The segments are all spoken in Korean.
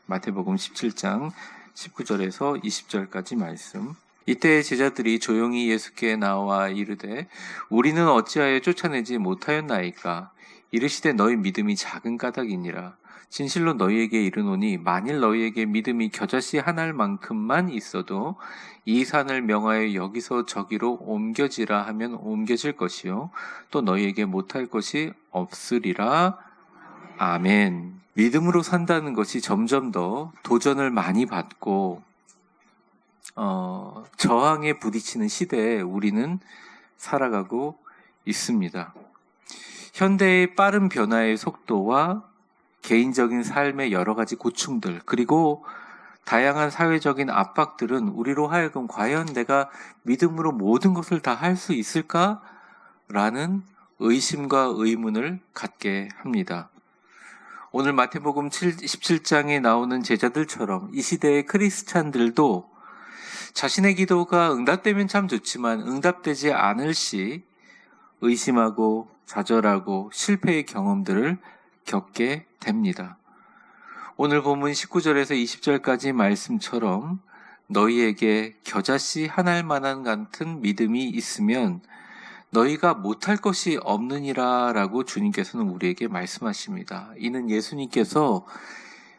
마태복음 17장 19절에서 20절까지 말씀. 이때 제자들이 조용히 예수께 나와 이르되 우리는 어찌하여 쫓아내지 못하였나이까? 이르시되 너희 믿음이 작은 까닭이니라. 진실로 너희에게 이르노니 만일 너희에게 믿음이 겨자씨 한 알만큼만 있어도 이 산을 명하여 여기서 저기로 옮겨지라 하면 옮겨질 것이요 또 너희에게 못할 것이 없으리라. 아멘. 믿음으로 산다는 것이 점점 더 도전을 많이 받고 저항에 부딪히는 시대에 우리는 살아가고 있습니다. 현대의 빠른 변화의 속도와 개인적인 삶의 여러 가지 고충들, 그리고 다양한 사회적인 압박들은 우리로 하여금 과연 내가 믿음으로 모든 것을 다 할 수 있을까? 라는 의심과 의문을 갖게 합니다. 오늘 마태복음 17장에 나오는 제자들처럼 이 시대의 크리스찬들도 자신의 기도가 응답되면 참 좋지만 응답되지 않을 시 의심하고 좌절하고 실패의 경험들을 겪게 됩니다. 오늘 본문 19절에서 20절까지 말씀처럼 너희에게 겨자씨 한 알만한 같은 믿음이 있으면 너희가 못할 것이 없느니라 라고 주님께서는 우리에게 말씀하십니다. 이는 예수님께서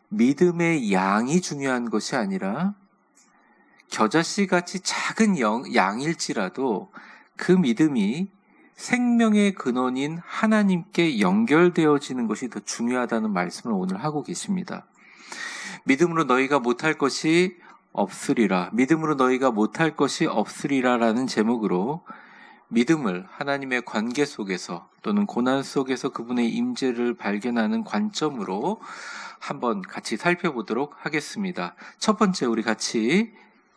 믿음의 양이 중요한 것이 아니라 겨자씨같이 작은 양일지라도 그 믿음이 생명의 근원인 하나님께 연결되어지는 것이 더 중요하다는 말씀을 오늘 하고 계십니다. 믿음으로 너희가 못할 것이 없으리라. 믿음으로 너희가 못할 것이 없으리라 라는 제목으로 믿음을 하나님의 관계 속에서 또는 고난 속에서 그분의 임재를 발견하는 관점으로 한번 같이 살펴보도록 하겠습니다. 첫 번째 우리 같이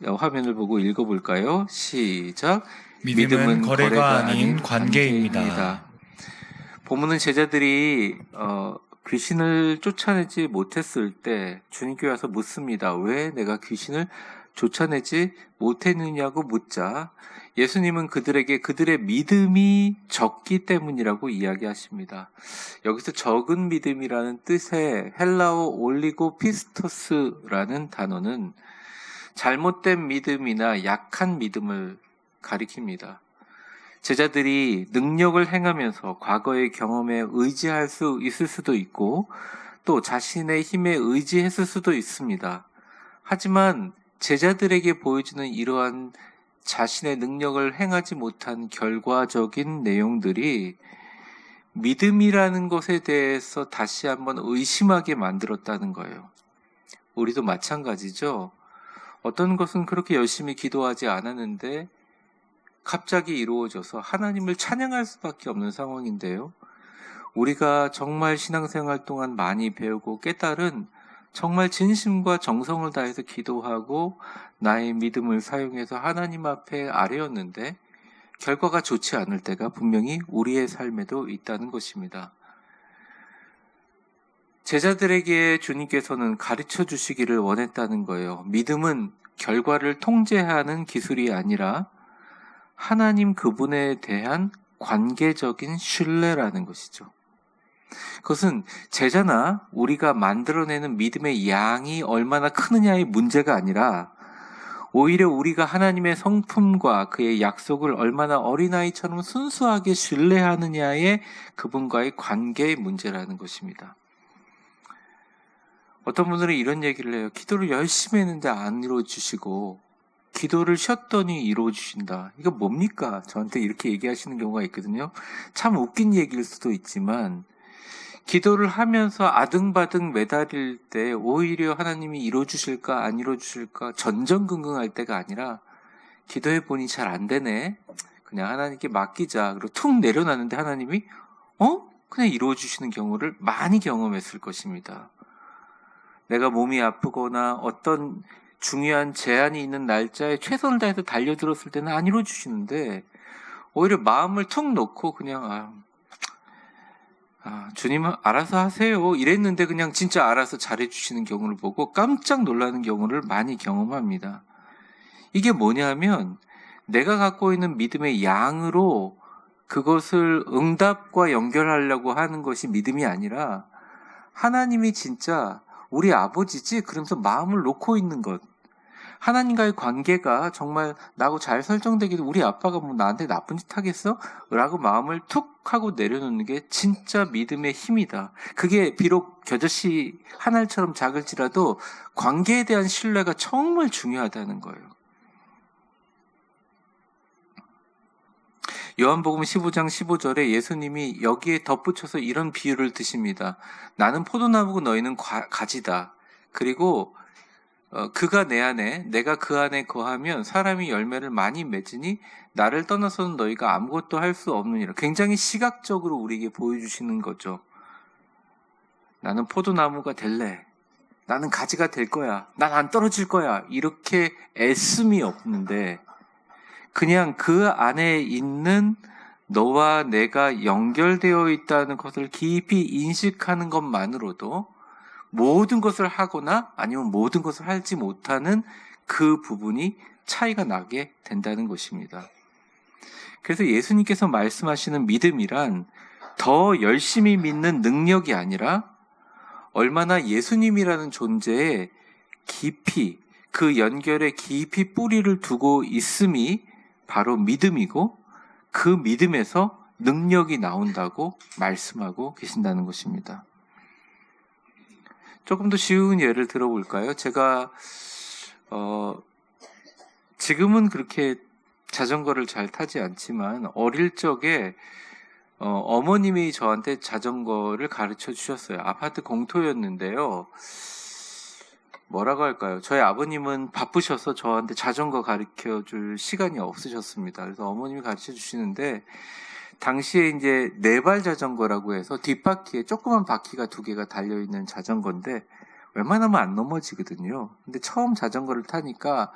화면을 보고 읽어볼까요? 시작. 믿음은 거래가 아닌 관계입니다. 본문은 제자들이 귀신을 쫓아내지 못했을 때 주님께 와서 묻습니다. 왜 내가 귀신을 쫓아내지 못했느냐고 묻자 예수님은 그들에게 그들의 믿음이 적기 때문이라고 이야기하십니다. 여기서 적은 믿음이라는 뜻의 헬라어 올리고 피스토스라는 단어는 잘못된 믿음이나 약한 믿음을 가리킵니다. 제자들이 능력을 행하면서 과거의 경험에 의지할 수 있을 수도 있고 또 자신의 힘에 의지했을 수도 있습니다. 하지만 제자들에게 보여주는 이러한 자신의 능력을 행하지 못한 결과적인 내용들이 믿음이라는 것에 대해서 다시 한번 의심하게 만들었다는 거예요. 우리도 마찬가지죠. 어떤 것은 그렇게 열심히 기도하지 않았는데 갑자기 이루어져서 하나님을 찬양할 수밖에 없는 상황인데요. 우리가 정말 신앙생활 동안 많이 배우고 깨달은 정말 진심과 정성을 다해서 기도하고 나의 믿음을 사용해서 하나님 앞에 아뢰었는데 결과가 좋지 않을 때가 분명히 우리의 삶에도 있다는 것입니다. 제자들에게 주님께서는 가르쳐 주시기를 원했다는 거예요. 믿음은 결과를 통제하는 기술이 아니라 하나님 그분에 대한 관계적인 신뢰라는 것이죠. 그것은 제자나 우리가 만들어내는 믿음의 양이 얼마나 크느냐의 문제가 아니라 오히려 우리가 하나님의 성품과 그의 약속을 얼마나 어린아이처럼 순수하게 신뢰하느냐의 그분과의 관계의 문제라는 것입니다. 어떤 분들은 이런 얘기를 해요. 기도를 열심히 했는데 안 이루어주시고 기도를 쉬었더니 이루어주신다. 이거 뭡니까? 저한테 이렇게 얘기하시는 경우가 있거든요. 참 웃긴 얘기일 수도 있지만 기도를 하면서 아등바등 매달릴 때 오히려 하나님이 이루어주실까 안 이루어주실까 전전긍긍할 때가 아니라 기도해보니 잘 안 되네. 그냥 하나님께 맡기자. 그리고 툭 내려놨는데 하나님이 그냥 이루어주시는 경우를 많이 경험했을 것입니다. 내가 몸이 아프거나 어떤 중요한 제한이 있는 날짜에 최선을 다해서 달려들었을 때는 안 이루어주시는데 오히려 마음을 툭 놓고 그냥 주님 알아서 하세요 이랬는데 그냥 진짜 알아서 잘해주시는 경우를 보고 깜짝 놀라는 경우를 많이 경험합니다. 이게 뭐냐면 내가 갖고 있는 믿음의 양으로 그것을 응답과 연결하려고 하는 것이 믿음이 아니라 하나님이 진짜 우리 아버지지? 그러면서 마음을 놓고 있는 것. 하나님과의 관계가 정말 나하고 잘 설정되기도 우리 아빠가 뭐 나한테 나쁜 짓 하겠어? 라고 마음을 툭 하고 내려놓는 게 진짜 믿음의 힘이다. 그게 비록 겨자씨 한 알처럼 작을지라도 관계에 대한 신뢰가 정말 중요하다는 거예요. 요한복음 15장 15절에 예수님이 여기에 덧붙여서 이런 비유를 드십니다. 나는 포도나무고 너희는 가지다. 그리고 그가 내 안에 내가 그 안에 거하면 사람이 열매를 많이 맺으니 나를 떠나서는 너희가 아무것도 할 수 없느니라. 굉장히 시각적으로 우리에게 보여주시는 거죠. 나는 포도나무가 될래. 나는 가지가 될 거야. 난 안 떨어질 거야. 이렇게 애씀이 없는데 그냥 그 안에 있는 너와 내가 연결되어 있다는 것을 깊이 인식하는 것만으로도 모든 것을 하거나 아니면 모든 것을 하지 못하는 그 부분이 차이가 나게 된다는 것입니다. 그래서 예수님께서 말씀하시는 믿음이란 더 열심히 믿는 능력이 아니라 얼마나 예수님이라는 존재에 깊이 그 연결에 깊이 뿌리를 두고 있음이 바로 믿음이고 그 믿음에서 능력이 나온다고 말씀하고 계신다는 것입니다. 조금 더 쉬운 예를 들어볼까요? 제가 지금은 그렇게 자전거를 잘 타지 않지만 어릴 적에 어머님이 저한테 자전거를 가르쳐 주셨어요. 아파트 공토였는데요. 뭐라고 할까요? 저희 아버님은 바쁘셔서 저한테 자전거 가르쳐 줄 시간이 없으셨습니다. 그래서 어머님이 가르쳐 주시는데 당시에 이제 네발 자전거라고 해서 뒷바퀴에 조그만 바퀴가 2개가 달려있는 자전거인데 웬만하면 안 넘어지거든요. 근데 처음 자전거를 타니까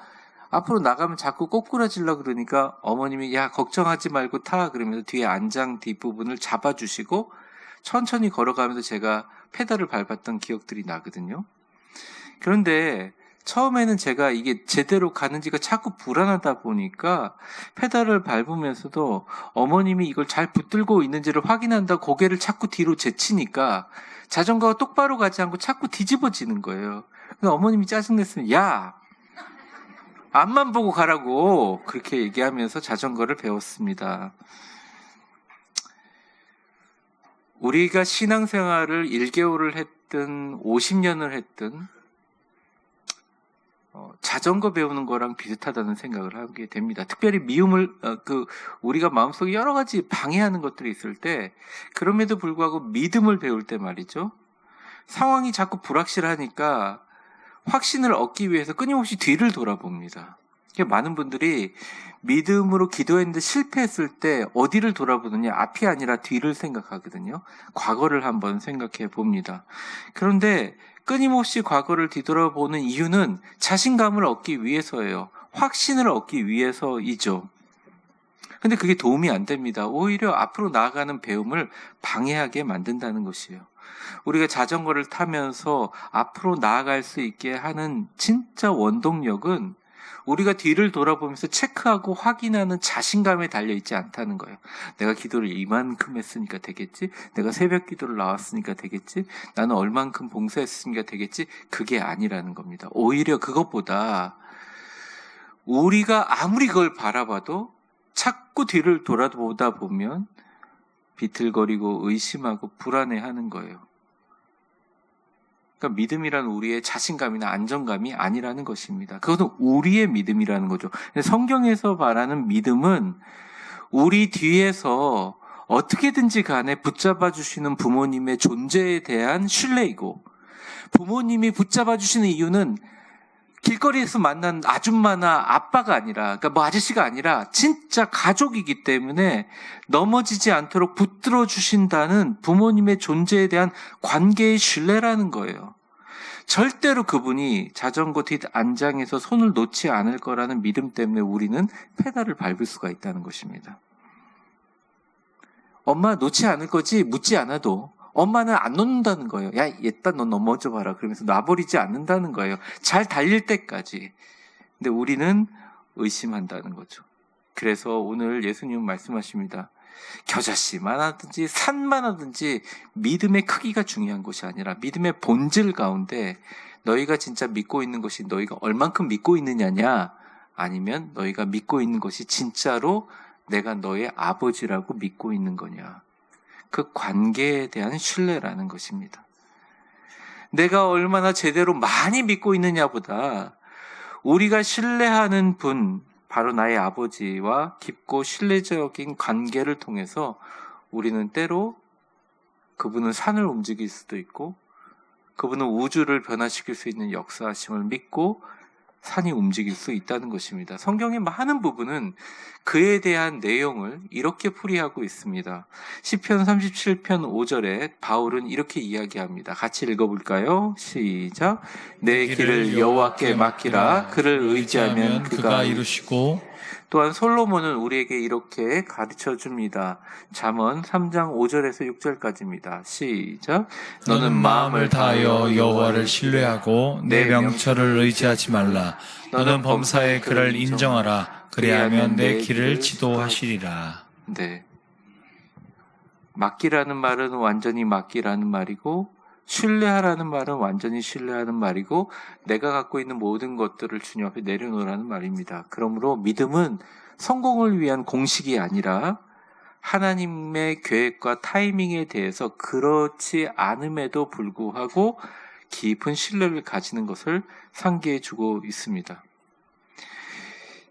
앞으로 나가면 자꾸 꼬꾸라지려고 그러니까 어머님이 야 걱정하지 말고 타 그러면서 뒤에 안장 뒷부분을 잡아주시고 천천히 걸어가면서 제가 페달을 밟았던 기억들이 나거든요. 그런데 처음에는 제가 이게 제대로 가는지가 자꾸 불안하다 보니까 페달을 밟으면서도 어머님이 이걸 잘 붙들고 있는지를 확인한다고 고개를 자꾸 뒤로 제치니까 자전거가 똑바로 가지 않고 자꾸 뒤집어지는 거예요. 그래서 어머님이 짜증냈으면 야! 앞만 보고 가라고 그렇게 얘기하면서 자전거를 배웠습니다. 우리가 신앙생활을 1개월을 했든 50년을 했든 자전거 배우는 거랑 비슷하다는 생각을 하게 됩니다. 특별히 미움을 우리가 마음속에 여러 가지 방해하는 것들이 있을 때 그럼에도 불구하고 믿음을 배울 때 말이죠. 상황이 자꾸 불확실하니까 확신을 얻기 위해서 끊임없이 뒤를 돌아봅니다. 많은 분들이 믿음으로 기도했는데 실패했을 때 어디를 돌아보느냐 앞이 아니라 뒤를 생각하거든요. 과거를 한번 생각해 봅니다. 그런데 끊임없이 과거를 뒤돌아보는 이유는 자신감을 얻기 위해서예요. 확신을 얻기 위해서이죠. 근데 그게 도움이 안 됩니다. 오히려 앞으로 나아가는 배움을 방해하게 만든다는 것이에요. 우리가 자전거를 타면서 앞으로 나아갈 수 있게 하는 진짜 원동력은 우리가 뒤를 돌아보면서 체크하고 확인하는 자신감에 달려있지 않다는 거예요. 내가 기도를 이만큼 했으니까 되겠지? 내가 새벽 기도를 나왔으니까 되겠지? 나는 얼만큼 봉사했으니까 되겠지? 그게 아니라는 겁니다. 오히려 그것보다 우리가 아무리 그걸 바라봐도 자꾸 뒤를 돌아보다 보면 비틀거리고 의심하고 불안해하는 거예요. 그러니까 믿음이란 우리의 자신감이나 안정감이 아니라는 것입니다. 그것은 우리의 믿음이라는 거죠. 성경에서 말하는 믿음은 우리 뒤에서 어떻게든지 간에 붙잡아 주시는 부모님의 존재에 대한 신뢰이고 부모님이 붙잡아 주시는 이유는 길거리에서 만난 아줌마나 아빠가 아니라 그러니까 아저씨가 아니라 진짜 가족이기 때문에 넘어지지 않도록 붙들어 주신다는 부모님의 존재에 대한 관계의 신뢰라는 거예요. 절대로 그분이 자전거 뒷 안장에서 손을 놓지 않을 거라는 믿음 때문에 우리는 페달을 밟을 수가 있다는 것입니다. 엄마 놓지 않을 거지 묻지 않아도 엄마는 안 놓는다는 거예요. 야, 일단 너 넘어져 봐라. 그러면서 놔버리지 않는다는 거예요. 잘 달릴 때까지. 근데 우리는 의심한다는 거죠. 그래서 오늘 예수님은 말씀하십니다. 겨자씨만 하든지 산만 하든지 믿음의 크기가 중요한 것이 아니라 믿음의 본질 가운데 너희가 진짜 믿고 있는 것이 너희가 얼만큼 믿고 있느냐냐, 아니면 너희가 믿고 있는 것이 진짜로 내가 너의 아버지라고 믿고 있는 거냐. 그 관계에 대한 신뢰라는 것입니다. 내가 얼마나 제대로 많이 믿고 있느냐보다 우리가 신뢰하는 분, 바로 나의 아버지와 깊고 신뢰적인 관계를 통해서 우리는 때로 그분은 산을 움직일 수도 있고 그분은 우주를 변화시킬 수 있는 역사하심을 믿고 산이 움직일 수 있다는 것입니다. 성경의 많은 부분은 그에 대한 내용을 이렇게 풀이하고 있습니다. 시편 37편 5절에 바울은 이렇게 이야기합니다. 같이 읽어볼까요? 시작. 내 길을 여호와께 맡기라. 그를 의지하면 그가 이루시고, 또한 솔로몬은 우리에게 이렇게 가르쳐 줍니다. 잠언 3장 5절에서 6절까지입니다. 시작. 너는 마음을 다하여 여호와를 신뢰하고 내 명철을 의지하지 말라. 너는 범사에 그를 인정하라. 그리하면 내 길을 지도하시리라. 네. 맡기라는 말은 완전히 맡기라는 말이고, 신뢰하라는 말은 완전히 신뢰하는 말이고, 내가 갖고 있는 모든 것들을 주님 앞에 내려놓으라는 말입니다. 그러므로 믿음은 성공을 위한 공식이 아니라 하나님의 계획과 타이밍에 대해서 그렇지 않음에도 불구하고 깊은 신뢰를 가지는 것을 상기해 주고 있습니다.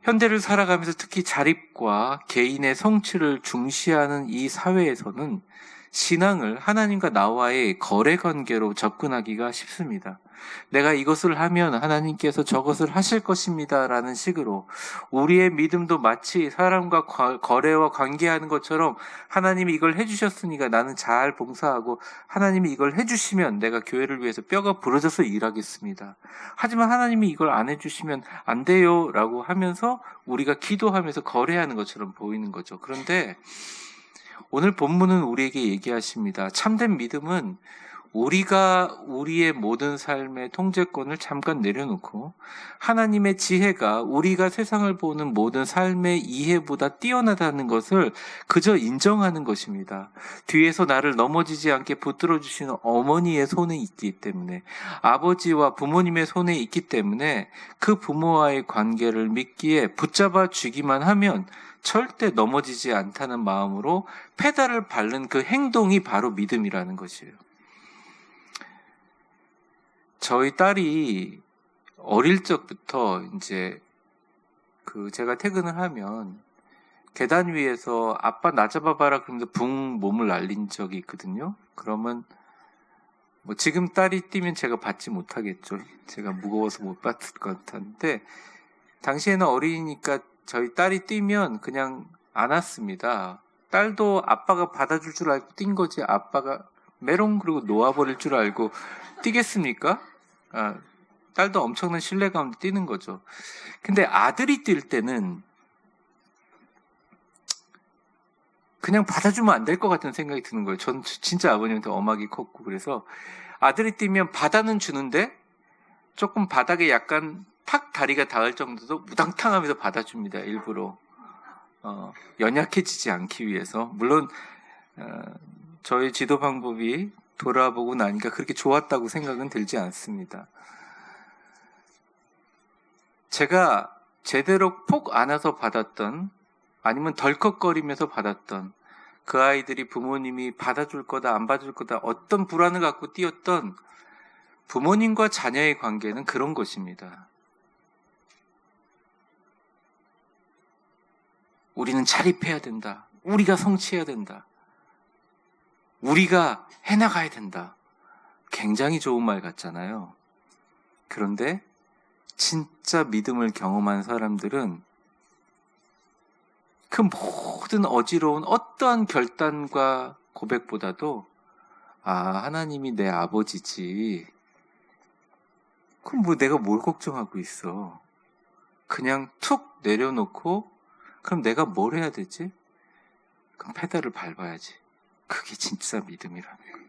현대를 살아가면서 특히 자립과 개인의 성취를 중시하는 이 사회에서는 신앙을 하나님과 나와의 거래 관계로 접근하기가 쉽습니다. 내가 이것을 하면 하나님께서 저것을 하실 것입니다 라는 식으로 우리의 믿음도 마치 사람과 거래와 관계하는 것처럼 하나님이 이걸 해주셨으니까 나는 잘 봉사하고 하나님이 이걸 해주시면 내가 교회를 위해서 뼈가 부러져서 일하겠습니다. 하지만 하나님이 이걸 안 해주시면 안 돼요 라고 하면서 우리가 기도하면서 거래하는 것처럼 보이는 거죠. 그런데 오늘 본문은 우리에게 얘기하십니다. 참된 믿음은 우리가 우리의 모든 삶의 통제권을 잠깐 내려놓고 하나님의 지혜가 우리가 세상을 보는 모든 삶의 이해보다 뛰어나다는 것을 그저 인정하는 것입니다. 뒤에서 나를 넘어지지 않게 붙들어 주시는 어머니의 손에 있기 때문에, 아버지와 부모님의 손에 있기 때문에 그 부모와의 관계를 믿기에 붙잡아 주기만 하면 절대 넘어지지 않다는 마음으로 페달을 밟는 그 행동이 바로 믿음이라는 것이에요. 저희 딸이 어릴 적부터 이제 제가 퇴근을 하면 계단 위에서 아빠 나 잡아봐라 그러면서 붕 몸을 날린 적이 있거든요. 그러면 뭐 지금 딸이 뛰면 제가 받지 못하겠죠. 제가 무거워서 못 받을 것 같은데 당시에는 어리니까 저희 딸이 뛰면 그냥 안았습니다. 딸도 아빠가 받아줄 줄 알고 뛴 거지 아빠가 메롱 그러고 놓아버릴 줄 알고 뛰겠습니까? 딸도 엄청난 신뢰 가운데 뛰는 거죠. 근데 아들이 뛸 때는 그냥 받아주면 안 될 것 같은 생각이 드는 거예요. 전 진짜 아버님한테 엄하게 컸고 그래서 아들이 뛰면 받아는 주는데 조금 바닥에 약간 탁 다리가 닿을 정도도 무당탕하면서 받아줍니다. 일부러 연약해지지 않기 위해서. 물론 저의 지도 방법이 돌아보고 나니까 그렇게 좋았다고 생각은 들지 않습니다. 제가 제대로 폭 안아서 받았던 아니면 덜컥거리면서 받았던 그 아이들이 부모님이 받아줄 거다 안 받아줄 거다 어떤 불안을 갖고 뛰었던 부모님과 자녀의 관계는 그런 것입니다. 우리는 자립해야 된다. 우리가 성취해야 된다. 우리가 해나가야 된다. 굉장히 좋은 말 같잖아요. 그런데 진짜 믿음을 경험한 사람들은 그 모든 어지러운 어떠한 결단과 고백보다도 하나님이 내 아버지지. 그럼 뭐 내가 뭘 걱정하고 있어. 그냥 툭 내려놓고 그럼 내가 뭘 해야 되지? 그럼 페달을 밟아야지. 그게 진짜 믿음이라는 거예요.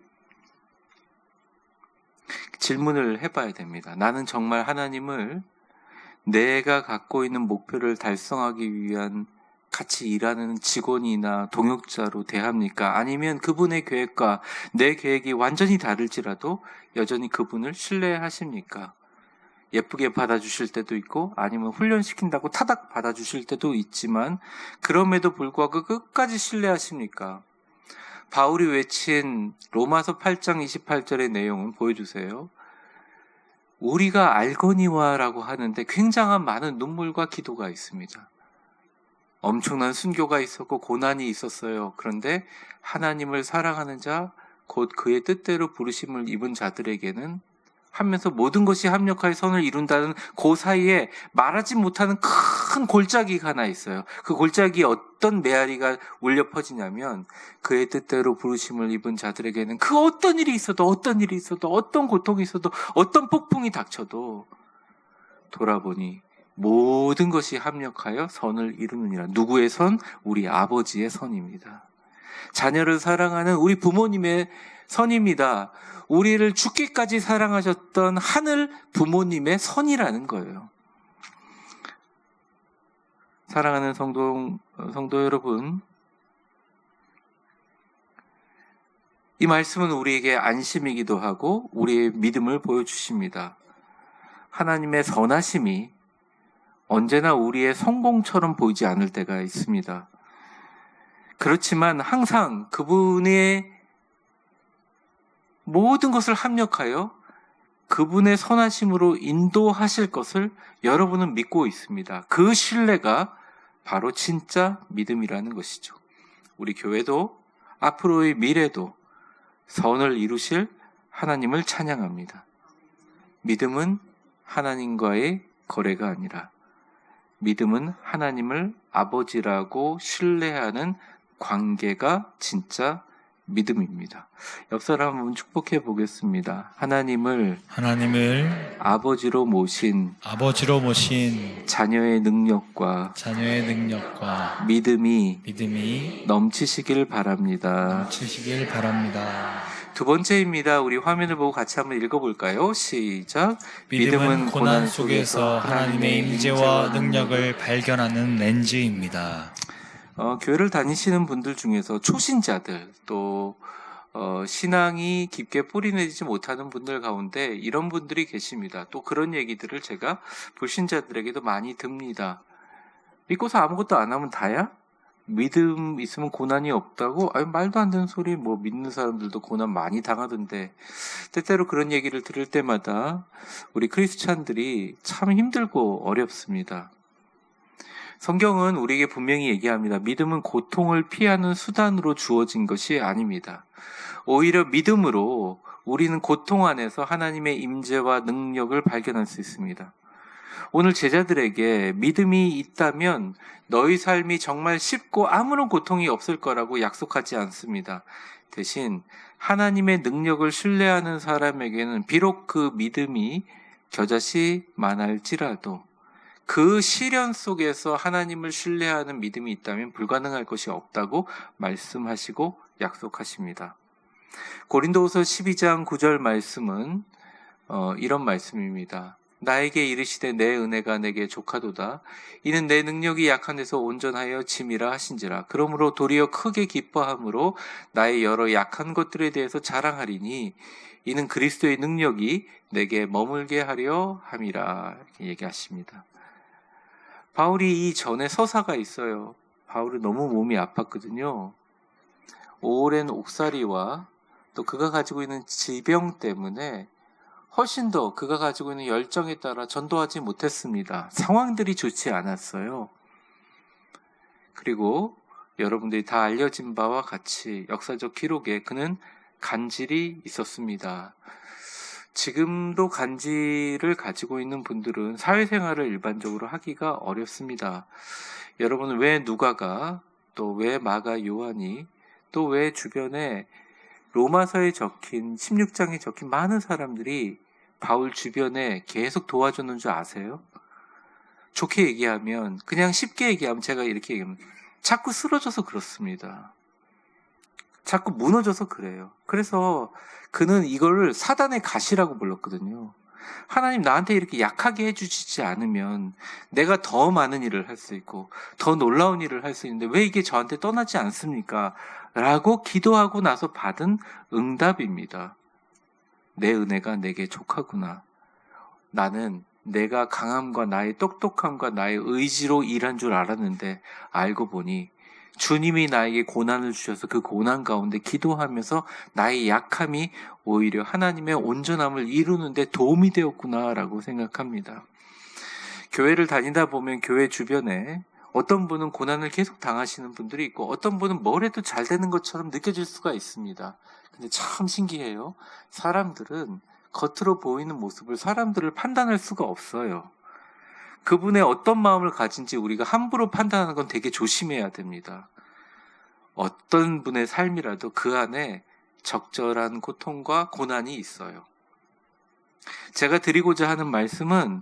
질문을 해봐야 됩니다. 나는 정말 하나님을 내가 갖고 있는 목표를 달성하기 위한 같이 일하는 직원이나 동역자로 대합니까? 아니면 그분의 계획과 내 계획이 완전히 다를지라도 여전히 그분을 신뢰하십니까? 예쁘게 받아주실 때도 있고 아니면 훈련시킨다고 타닥 받아주실 때도 있지만 그럼에도 불구하고 끝까지 신뢰하십니까? 바울이 외친 로마서 8장 28절의 내용은 보여주세요. 우리가 알거니와라고 하는데 굉장한 많은 눈물과 기도가 있습니다. 엄청난 순교가 있었고 고난이 있었어요. 그런데 하나님을 사랑하는 자, 곧 그의 뜻대로 부르심을 입은 자들에게는 하면서 모든 것이 합력하여 선을 이룬다는 그 사이에 말하지 못하는 큰 골짜기가 하나 있어요. 그 골짜기에 어떤 메아리가 울려 퍼지냐면 그의 뜻대로 부르심을 입은 자들에게는 그 어떤 일이 있어도 어떤 고통이 있어도 어떤 폭풍이 닥쳐도 돌아보니 모든 것이 합력하여 선을 이루느니라. 누구의 선? 우리 아버지의 선입니다. 자녀를 사랑하는 우리 부모님의 선입니다. 우리를 죽기까지 사랑하셨던 하늘 부모님의 선이라는 거예요. 사랑하는 성도 여러분, 이 말씀은 우리에게 안심이기도 하고 우리의 믿음을 보여주십니다. 하나님의 선하심이 언제나 우리의 성공처럼 보이지 않을 때가 있습니다. 그렇지만 항상 그분의 모든 것을 합력하여 그분의 선하심으로 인도하실 것을 여러분은 믿고 있습니다. 그 신뢰가 바로 진짜 믿음이라는 것이죠. 우리 교회도 앞으로의 미래도 선을 이루실 하나님을 찬양합니다. 믿음은 하나님과의 거래가 아니라 믿음은 하나님을 아버지라고 신뢰하는 관계가 진짜 믿음입니다. 옆 사람 한번 축복해 보겠습니다. 하나님을 아버지로 모신 자녀의 능력과 믿음이 넘치시길 바랍니다. 두 번째입니다. 우리 화면을 보고 같이 한번 읽어볼까요? 시작. 믿음은 고난 속에서 하나님의 임재와 능력을 발견하는 렌즈입니다. 교회를 다니시는 분들 중에서 초신자들 또 신앙이 깊게 뿌리내리지 못하는 분들 가운데 이런 분들이 계십니다. 또 그런 얘기들을 제가 불신자들에게도 많이 듭니다. 믿고서 아무것도 안 하면 다야? 믿음 있으면 고난이 없다고? 말도 안 되는 소리. 믿는 사람들도 고난 많이 당하던데. 때때로 그런 얘기를 들을 때마다 우리 크리스찬들이 참 힘들고 어렵습니다. 성경은 우리에게 분명히 얘기합니다. 믿음은 고통을 피하는 수단으로 주어진 것이 아닙니다. 오히려 믿음으로 우리는 고통 안에서 하나님의 임재와 능력을 발견할 수 있습니다. 오늘 제자들에게 믿음이 있다면 너희 삶이 정말 쉽고 아무런 고통이 없을 거라고 약속하지 않습니다. 대신 하나님의 능력을 신뢰하는 사람에게는 비록 그 믿음이 겨자씨 만할지라도 그 시련 속에서 하나님을 신뢰하는 믿음이 있다면 불가능할 것이 없다고 말씀하시고 약속하십니다. 고린도후서 12장 9절 말씀은 이런 말씀입니다. 나에게 이르시되 내 은혜가 내게 족하도다. 이는 내 능력이 약한 데서 온전하여 짐이라 하신지라. 그러므로 도리어 크게 기뻐함으로 나의 여러 약한 것들에 대해서 자랑하리니 이는 그리스도의 능력이 내게 머물게 하려 함이라. 이렇게 얘기하십니다. 바울이 이전에 서사가 있어요. 바울은 너무 몸이 아팠거든요. 오랜 옥살이와 또 그가 가지고 있는 지병 때문에 훨씬 더 그가 가지고 있는 열정에 따라 전도하지 못했습니다. 상황들이 좋지 않았어요. 그리고 여러분들이 다 알려진 바와 같이 역사적 기록에 그는 간질이 있었습니다. 지금도 간질을 가지고 있는 분들은 사회생활을 일반적으로 하기가 어렵습니다. 여러분, 왜 누가가, 또 왜 마가 요한이, 또 왜 주변에 로마서에 적힌 16장에 적힌 많은 사람들이 바울 주변에 계속 도와주는 줄 아세요? 좋게 얘기하면, 그냥 쉽게 얘기하면, 제가 이렇게 얘기하면 자꾸 쓰러져서 그렇습니다. 자꾸 무너져서 그래요. 그래서 그는 이거를 사단의 가시라고 불렀거든요. 하나님 나한테 이렇게 약하게 해주시지 않으면 내가 더 많은 일을 할 수 있고 더 놀라운 일을 할 수 있는데 왜 이게 저한테 떠나지 않습니까? 라고 기도하고 나서 받은 응답입니다. 내 은혜가 내게 족하구나. 나는 내가 강함과 나의 똑똑함과 나의 의지로 일한 줄 알았는데 알고 보니 주님이 나에게 고난을 주셔서 그 고난 가운데 기도하면서 나의 약함이 오히려 하나님의 온전함을 이루는 데 도움이 되었구나라고 생각합니다. 교회를 다니다 보면 교회 주변에 어떤 분은 고난을 계속 당하시는 분들이 있고 어떤 분은 뭘 해도 잘 되는 것처럼 느껴질 수가 있습니다. 근데 참 신기해요. 사람들은 겉으로 보이는 모습을 사람들을 판단할 수가 없어요. 그분의 어떤 마음을 가진지 우리가 함부로 판단하는 건 되게 조심해야 됩니다. 어떤 분의 삶이라도 그 안에 적절한 고통과 고난이 있어요. 제가 드리고자 하는 말씀은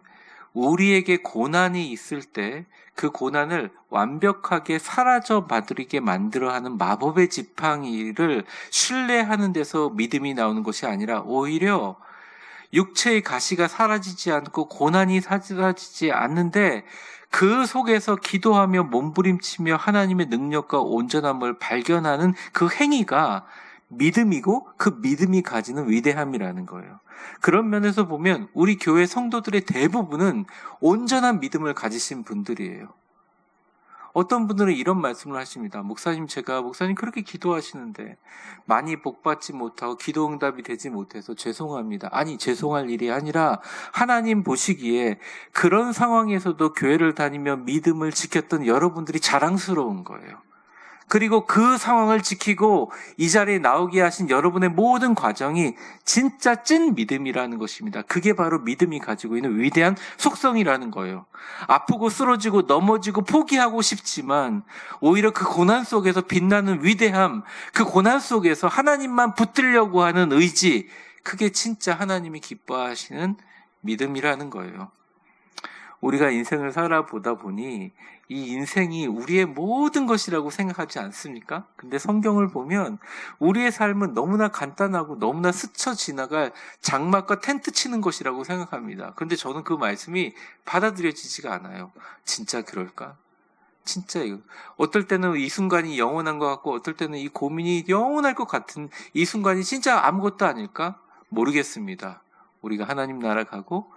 우리에게 고난이 있을 때 그 고난을 완벽하게 사라져 버리게 만들어 하는 마법의 지팡이를 신뢰하는 데서 믿음이 나오는 것이 아니라 오히려 육체의 가시가 사라지지 않고 고난이 사라지지 않는데 그 속에서 기도하며 몸부림치며 하나님의 능력과 온전함을 발견하는 그 행위가 믿음이고 그 믿음이 가지는 위대함이라는 거예요. 그런 면에서 보면 우리 교회 성도들의 대부분은 온전한 믿음을 가지신 분들이에요. 어떤 분들은 이런 말씀을 하십니다. 목사님 그렇게 기도하시는데 많이 복받지 못하고 기도 응답이 되지 못해서 죄송합니다. 아니 죄송할 일이 아니라 하나님 보시기에 그런 상황에서도 교회를 다니며 믿음을 지켰던 여러분들이 자랑스러운 거예요. 그리고 그 상황을 지키고 이 자리에 나오게 하신 여러분의 모든 과정이 진짜 찐 믿음이라는 것입니다. 그게 바로 믿음이 가지고 있는 위대한 속성이라는 거예요. 아프고 쓰러지고 넘어지고 포기하고 싶지만 오히려 그 고난 속에서 빛나는 위대함, 그 고난 속에서 하나님만 붙들려고 하는 의지, 그게 진짜 하나님이 기뻐하시는 믿음이라는 거예요. 우리가 인생을 살아보다 보니 이 인생이 우리의 모든 것이라고 생각하지 않습니까? 근데 성경을 보면 우리의 삶은 너무나 간단하고 너무나 스쳐 지나갈 장막과 텐트 치는 것이라고 생각합니다. 그런데 저는 그 말씀이 받아들여지지가 않아요. 진짜 그럴까? 진짜 이거 어떨 때는 이 순간이 영원한 것 같고 어떨 때는 이 고민이 영원할 것 같은 이 순간이 진짜 아무것도 아닐까? 모르겠습니다. 우리가 하나님 나라 가고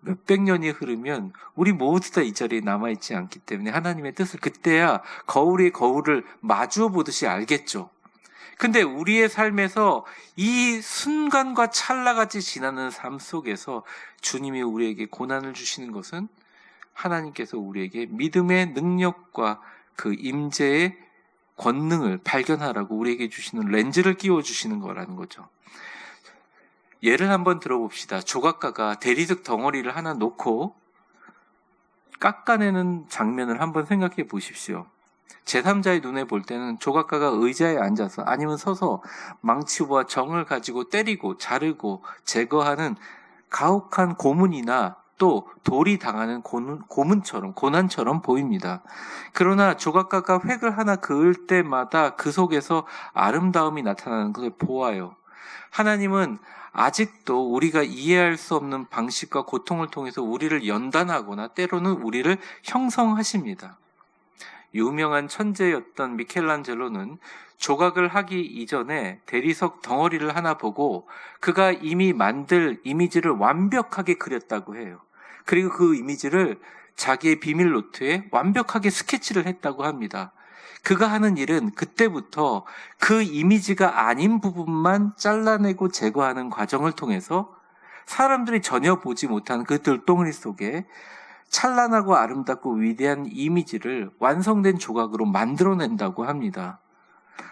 몇백 년이 흐르면 우리 모두 다 이 자리에 남아있지 않기 때문에 하나님의 뜻을 그때야 거울의 거울을 마주어 보듯이 알겠죠. 근데 우리의 삶에서 이 순간과 찰나같이 지나는 삶 속에서 주님이 우리에게 고난을 주시는 것은 하나님께서 우리에게 믿음의 능력과 그 임재의 권능을 발견하라고 우리에게 주시는 렌즈를 끼워주시는 거라는 거죠. 예를 한번 들어봅시다. 조각가가 대리석 덩어리를 하나 놓고 깎아내는 장면을 한번 생각해 보십시오. 제3자의 눈에 볼 때는 조각가가 의자에 앉아서 아니면 서서 망치와 정을 가지고 때리고 자르고 제거하는 가혹한 고문이나 또 돌이 당하는 고난처럼 보입니다. 그러나 조각가가 획을 하나 그을 때마다 그 속에서 아름다움이 나타나는 것을 보아요. 하나님은 아직도 우리가 이해할 수 없는 방식과 고통을 통해서 우리를 연단하거나 때로는 우리를 형성하십니다. 유명한 천재였던 미켈란젤로는 조각을 하기 이전에 대리석 덩어리를 하나 보고 그가 이미 만들 이미지를 완벽하게 그렸다고 해요. 그리고 그 이미지를 자기의 비밀 노트에 완벽하게 스케치를 했다고 합니다. 그가 하는 일은 그때부터 그 이미지가 아닌 부분만 잘라내고 제거하는 과정을 통해서 사람들이 전혀 보지 못하는 그 들덩어리 속에 찬란하고 아름답고 위대한 이미지를 완성된 조각으로 만들어낸다고 합니다.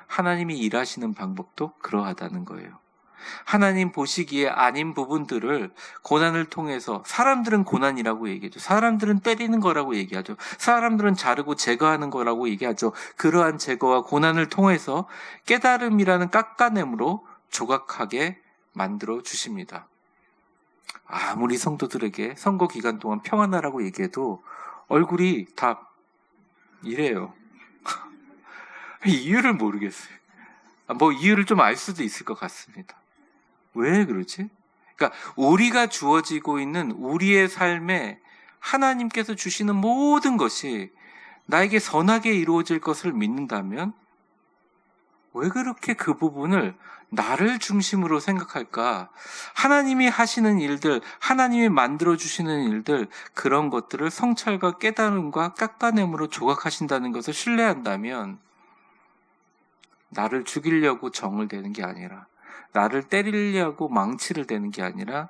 하나님이 일하시는 방법도 그러하다는 거예요. 하나님 보시기에 아닌 부분들을 고난을 통해서 사람들은 고난이라고 얘기하죠. 사람들은 때리는 거라고 얘기하죠. 사람들은 자르고 제거하는 거라고 얘기하죠. 그러한 제거와 고난을 통해서 깨달음이라는 깎아냄으로 조각하게 만들어 주십니다. 아무리 성도들에게 선거 기간 동안 평안하라고 얘기해도 얼굴이 다 이래요. 이유를 모르겠어요. 이유를 좀 알 수도 있을 것 같습니다. 왜 그러지? 그러니까 우리가 주어지고 있는 우리의 삶에 하나님께서 주시는 모든 것이 나에게 선하게 이루어질 것을 믿는다면 왜 그렇게 그 부분을 나를 중심으로 생각할까? 하나님이 하시는 일들, 하나님이 만들어주시는 일들, 그런 것들을 성찰과 깨달음과 깎아냄으로 조각하신다는 것을 신뢰한다면 나를 죽이려고 정을 대는 게 아니라, 나를 때리려고 망치를 대는 게 아니라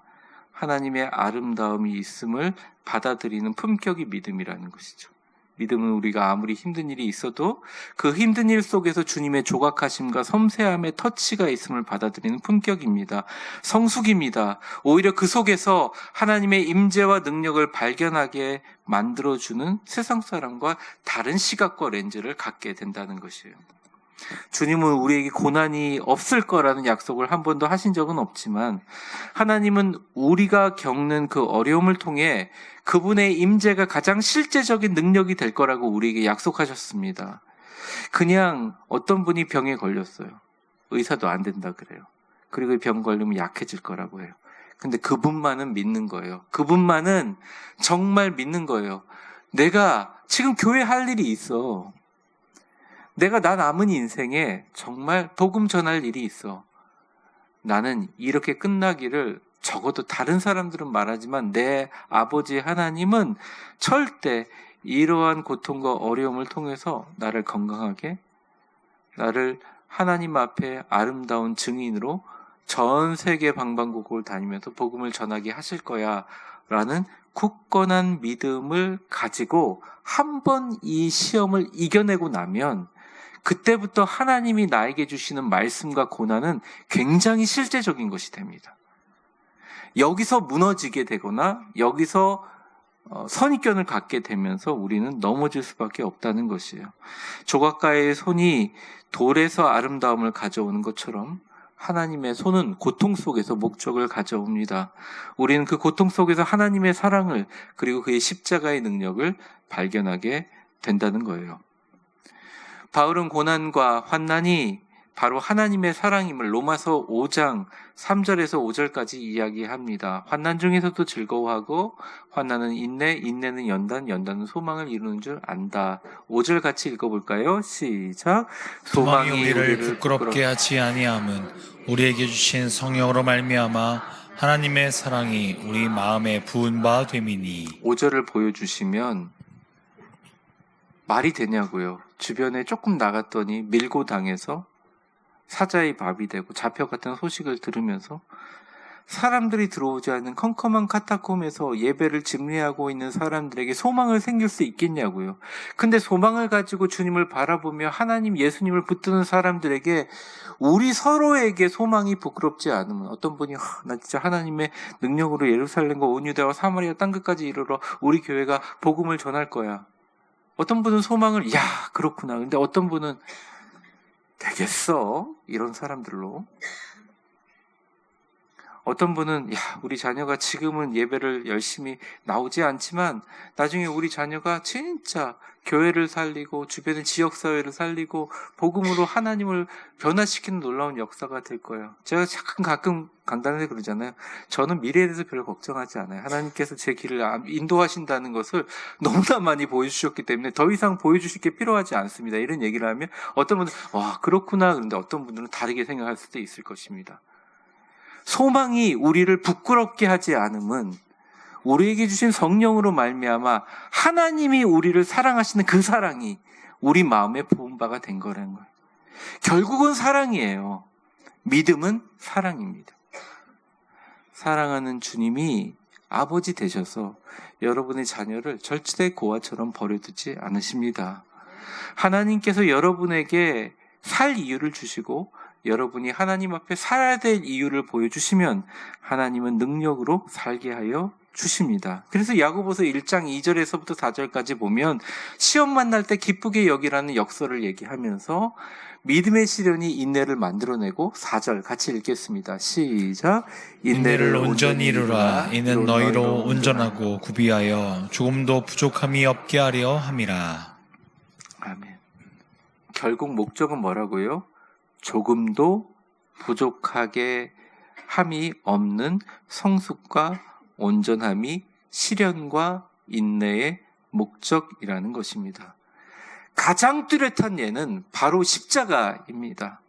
하나님의 아름다움이 있음을 받아들이는 품격이 믿음이라는 것이죠. 믿음은 우리가 아무리 힘든 일이 있어도 그 힘든 일 속에서 주님의 조각하심과 섬세함의 터치가 있음을 받아들이는 품격입니다. 성숙입니다. 오히려 그 속에서 하나님의 임재와 능력을 발견하게 만들어주는 세상 사람과 다른 시각과 렌즈를 갖게 된다는 것이에요. 주님은 우리에게 고난이 없을 거라는 약속을 한 번도 하신 적은 없지만 하나님은 우리가 겪는 그 어려움을 통해 그분의 임재가 가장 실제적인 능력이 될 거라고 우리에게 약속하셨습니다. 그냥 어떤 분이 병에 걸렸어요. 의사도 안 된다 그래요. 그리고 병 걸리면 약해질 거라고 해요. 근데 그분만은 믿는 거예요. 그분만은 정말 믿는 거예요. 내가 지금 교회 할 일이 있어. 내가 나 남은 인생에 정말 복음 전할 일이 있어. 나는 이렇게 끝나기를 적어도 다른 사람들은 말하지만 내 아버지 하나님은 절대 이러한 고통과 어려움을 통해서 나를 건강하게, 나를 하나님 앞에 아름다운 증인으로 전 세계 방방곡곡을 다니면서 복음을 전하게 하실 거야 라는 굳건한 믿음을 가지고 한 번 이 시험을 이겨내고 나면 그때부터 하나님이 나에게 주시는 말씀과 고난은 굉장히 실제적인 것이 됩니다. 여기서 무너지게 되거나 여기서 선입견을 갖게 되면서 우리는 넘어질 수밖에 없다는 것이에요. 조각가의 손이 돌에서 아름다움을 가져오는 것처럼 하나님의 손은 고통 속에서 목적을 가져옵니다. 우리는 그 고통 속에서 하나님의 사랑을 그리고 그의 십자가의 능력을 발견하게 된다는 거예요. 바울은 고난과 환난이 바로 하나님의 사랑임을 로마서 5장 3절에서 5절까지 이야기합니다. 환난 중에서도 즐거워하고 환난은 인내, 인내는 연단, 연단은 소망을 이루는 줄 안다. 5절 같이 읽어볼까요? 시작. 소망이 우리를 부끄럽게 하지 아니함은 우리에게 주신 성령으로 말미암아 하나님의 사랑이 우리 마음에 부은 바 됨이니. 5절을 보여주시면 말이 되냐고요. 주변에 조금 나갔더니 밀고 당해서 사자의 밥이 되고 잡혀갔다는 소식을 들으면서 사람들이 들어오지 않는 컴컴한 카타콤에서 예배를 집례하고 있는 사람들에게 소망을 생길 수 있겠냐고요. 근데 소망을 가지고 주님을 바라보며 하나님 예수님을 붙드는 사람들에게 우리 서로에게 소망이 부끄럽지 않으면 어떤 분이 나 진짜 하나님의 능력으로 예루살렘과 온 유다와 사마리아 땅끝까지 이르러 우리 교회가 복음을 전할 거야. 어떤 분은 소망을 야 그렇구나. 근데 어떤 분은 되겠어? 이런 사람들로. 어떤 분은 야 우리 자녀가 지금은 예배를 열심히 나오지 않지만 나중에 우리 자녀가 진짜 교회를 살리고 주변의 지역사회를 살리고 복음으로 하나님을 변화시키는 놀라운 역사가 될 거예요. 제가 가끔 간단하게 그러잖아요. 저는 미래에 대해서 별로 걱정하지 않아요. 하나님께서 제 길을 인도하신다는 것을 너무나 많이 보여주셨기 때문에 더 이상 보여주실 게 필요하지 않습니다. 이런 얘기를 하면 어떤 분들은 와 그렇구나 그런데 어떤 분들은 다르게 생각할 수도 있을 것입니다. 소망이 우리를 부끄럽게 하지 않음은 우리에게 주신 성령으로 말미암아 하나님이 우리를 사랑하시는 그 사랑이 우리 마음에 부은 바가 된 거라는 거예요. 결국은 사랑이에요. 믿음은 사랑입니다. 사랑하는 주님이 아버지 되셔서 여러분의 자녀를 절대 고아처럼 버려두지 않으십니다. 하나님께서 여러분에게 살 이유를 주시고 여러분이 하나님 앞에 살아야 될 이유를 보여주시면 하나님은 능력으로 살게 하여 주십니다. 그래서 야고보서 1장 2절에서부터 4절까지 보면 시험 만날 때 기쁘게 여기라는 역설을 얘기하면서 믿음의 시련이 인내를 만들어내고 4절 같이 읽겠습니다. 시작. 인내를 온전히 이루라. 이는 너희로 온전하고 구비하여 조금도 부족함이 없게 하려 함이라. 아멘. 결국 목적은 뭐라고요? 조금도 부족하게 함이 없는 성숙과 온전함이 시련과 인내의 목적이라는 것입니다. 가장 뚜렷한 예는 바로 십자가입니다.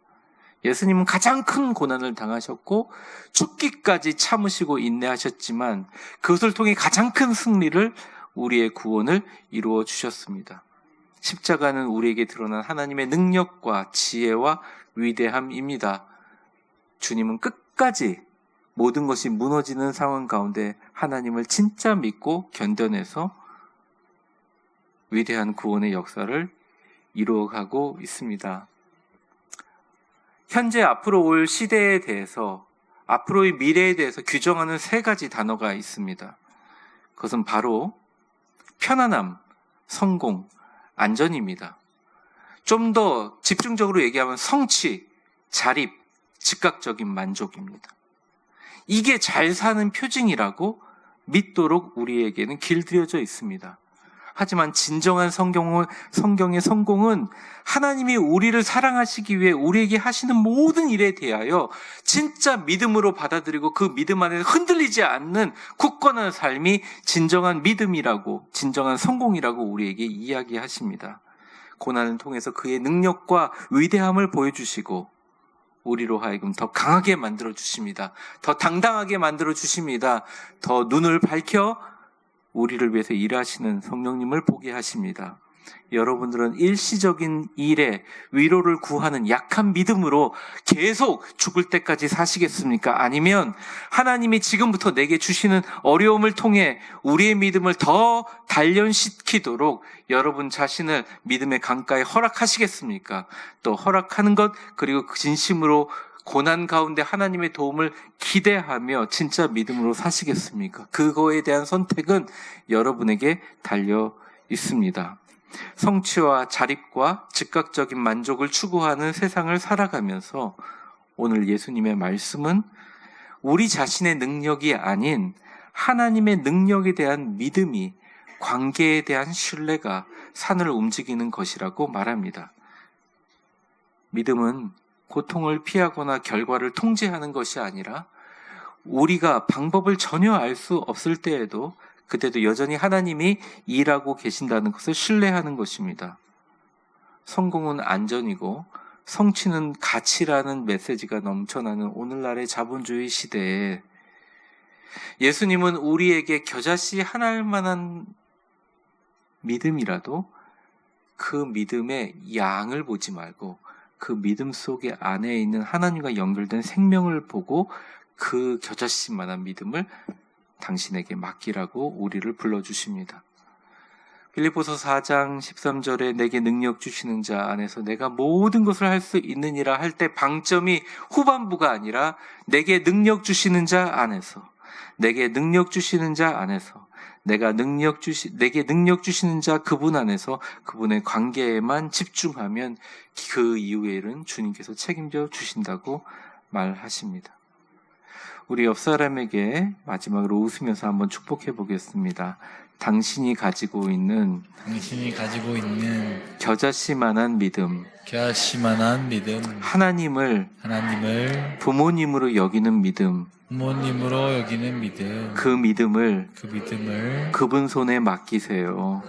예수님은 가장 큰 고난을 당하셨고 죽기까지 참으시고 인내하셨지만 그것을 통해 가장 큰 승리를, 우리의 구원을 이루어 주셨습니다. 십자가는 우리에게 드러난 하나님의 능력과 지혜와 위대함입니다. 주님은 끝까지 모든 것이 무너지는 상황 가운데 하나님을 진짜 믿고 견뎌내서 위대한 구원의 역사를 이루어가고 있습니다. 현재 앞으로 올 시대에 대해서, 앞으로의 미래에 대해서 규정하는 세 가지 단어가 있습니다. 그것은 바로 편안함, 성공, 안전입니다. 좀 더 집중적으로 얘기하면 성취, 자립, 즉각적인 만족입니다. 이게 잘 사는 표징이라고 믿도록 우리에게는 길들여져 있습니다. 하지만 진정한 성경의 성공은 하나님이 우리를 사랑하시기 위해 우리에게 하시는 모든 일에 대하여 진짜 믿음으로 받아들이고 그 믿음 안에 흔들리지 않는 굳건한 삶이 진정한 믿음이라고, 진정한 성공이라고 우리에게 이야기하십니다. 고난을 통해서 그의 능력과 위대함을 보여주시고 우리로 하여금 더 강하게 만들어 주십니다. 더 당당하게 만들어 주십니다. 더 눈을 밝혀 우리를 위해서 일하시는 성령님을 보게 하십니다. 여러분들은 일시적인 일에 위로를 구하는 약한 믿음으로 계속 죽을 때까지 사시겠습니까? 아니면 하나님이 지금부터 내게 주시는 어려움을 통해 우리의 믿음을 더 단련시키도록 여러분 자신을 믿음의 강가에 허락하시겠습니까? 또 허락하는 것, 그리고 진심으로 고난 가운데 하나님의 도움을 기대하며 진짜 믿음으로 사시겠습니까? 그거에 대한 선택은 여러분에게 달려 있습니다. 성취와 자립과 즉각적인 만족을 추구하는 세상을 살아가면서 오늘 예수님의 말씀은 우리 자신의 능력이 아닌 하나님의 능력에 대한 믿음이, 관계에 대한 신뢰가 산을 움직이는 것이라고 말합니다. 믿음은 고통을 피하거나 결과를 통제하는 것이 아니라 우리가 방법을 전혀 알 수 없을 때에도 그때도 여전히 하나님이 일하고 계신다는 것을 신뢰하는 것입니다. 성공은 안전이고 성취는 가치라는 메시지가 넘쳐나는 오늘날의 자본주의 시대에 예수님은 우리에게 겨자씨 하나일 만한 믿음이라도 그 믿음의 양을 보지 말고 그 믿음 속에 안에 있는 하나님과 연결된 생명을 보고 그 겨자씨만한 믿음을 당신에게 맡기라고 우리를 불러주십니다. 빌립보서 4장 13절에 내게 능력 주시는 자 안에서 내가 모든 것을 할 수 있느니라 할 때 방점이 후반부가 아니라 내게 능력 주시는 자 안에서, 내게 능력 주시는 자 안에서, 내게 능력 주시는 자 그분 안에서 그분의 관계에만 집중하면 그 이후에는 주님께서 책임져 주신다고 말하십니다. 우리 옆 사람에게 마지막으로 웃으면서 한번 축복해 보겠습니다. 당신이 가지고 있는 겨자씨만한 믿음, 하나님을 부모님으로 여기는 믿음, 그 믿음을 그분 손에 맡기세요.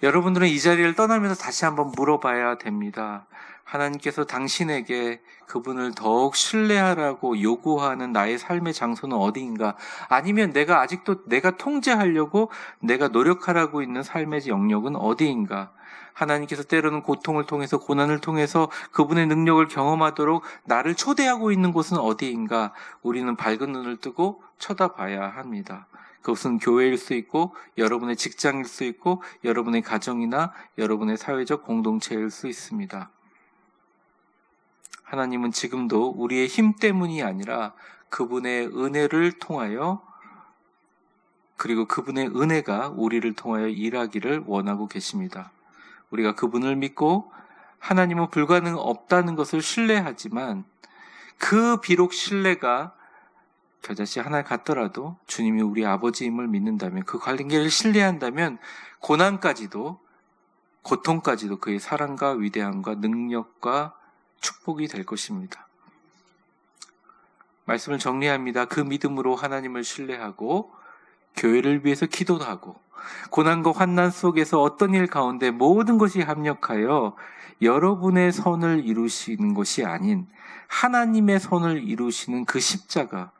여러분들은 이 자리를 떠나면서 다시 한번 물어봐야 됩니다. 하나님께서 당신에게 그분을 더욱 신뢰하라고 요구하는 나의 삶의 장소는 어디인가? 아니면 내가 아직도 내가 통제하려고 내가 노력하라고 있는 삶의 영역은 어디인가? 하나님께서 때로는 고통을 통해서, 고난을 통해서 그분의 능력을 경험하도록 나를 초대하고 있는 곳은 어디인가? 우리는 밝은 눈을 뜨고 쳐다봐야 합니다. 그것은 교회일 수 있고, 여러분의 직장일 수 있고, 여러분의 가정이나 여러분의 사회적 공동체일 수 있습니다. 하나님은 지금도 우리의 힘 때문이 아니라 그분의 은혜를 통하여, 그리고 그분의 은혜가 우리를 통하여 일하기를 원하고 계십니다. 우리가 그분을 믿고 하나님은 불가능 없다는 것을 신뢰하지만 그 비록 신뢰가 겨자씨 하나 같더라도 주님이 우리 아버지임을 믿는다면, 그 관계를 신뢰한다면 고난까지도, 고통까지도 그의 사랑과 위대함과 능력과 축복이 될 것입니다. 말씀을 정리합니다. 그 믿음으로 하나님을 신뢰하고 교회를 위해서 기도도 하고 고난과 환난 속에서 어떤 일 가운데 모든 것이 합력하여 여러분의 선을 이루시는 것이 아닌 하나님의 선을 이루시는 그 십자가,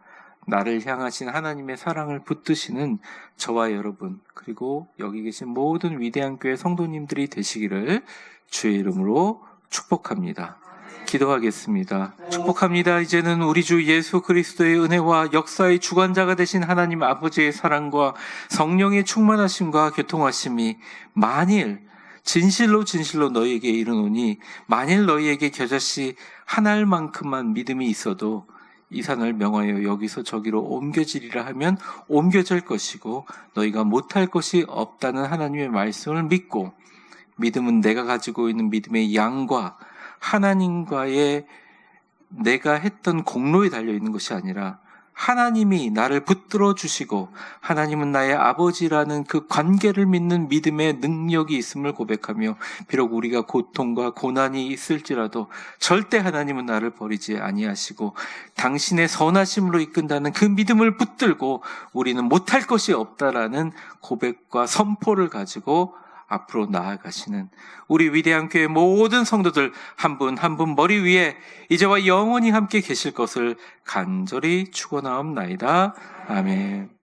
나를 향하신 하나님의 사랑을 붙드시는 저와 여러분, 그리고 여기 계신 모든 위대한 교회 성도님들이 되시기를 주의 이름으로 축복합니다. 기도하겠습니다. 축복합니다. 이제는 우리 주 예수 그리스도의 은혜와 역사의 주관자가 되신 하나님 아버지의 사랑과 성령의 충만하심과 교통하심이 만일 진실로 너희에게 이르노니 만일 너희에게 겨자씨 한 알만큼만 믿음이 있어도 이 산을 명하여 여기서 저기로 옮겨지리라 하면 옮겨질 것이고 너희가 못할 것이 없다는 하나님의 말씀을 믿고, 믿음은 내가 가지고 있는 믿음의 양과 하나님과의 내가 했던 공로에 달려있는 것이 아니라 하나님이 나를 붙들어 주시고 하나님은 나의 아버지라는 그 관계를 믿는 믿음의 능력이 있음을 고백하며, 비록 우리가 고통과 고난이 있을지라도 절대 하나님은 나를 버리지 아니하시고 당신의 선하심으로 이끈다는 그 믿음을 붙들고 우리는 못할 것이 없다라는 고백과 선포를 가지고 앞으로 나아가시는 우리 위대한 교회 모든 성도들 한 분 한 분 머리 위에 이제와 영원히 함께 계실 것을 간절히 축원하옵나이다. 아멘.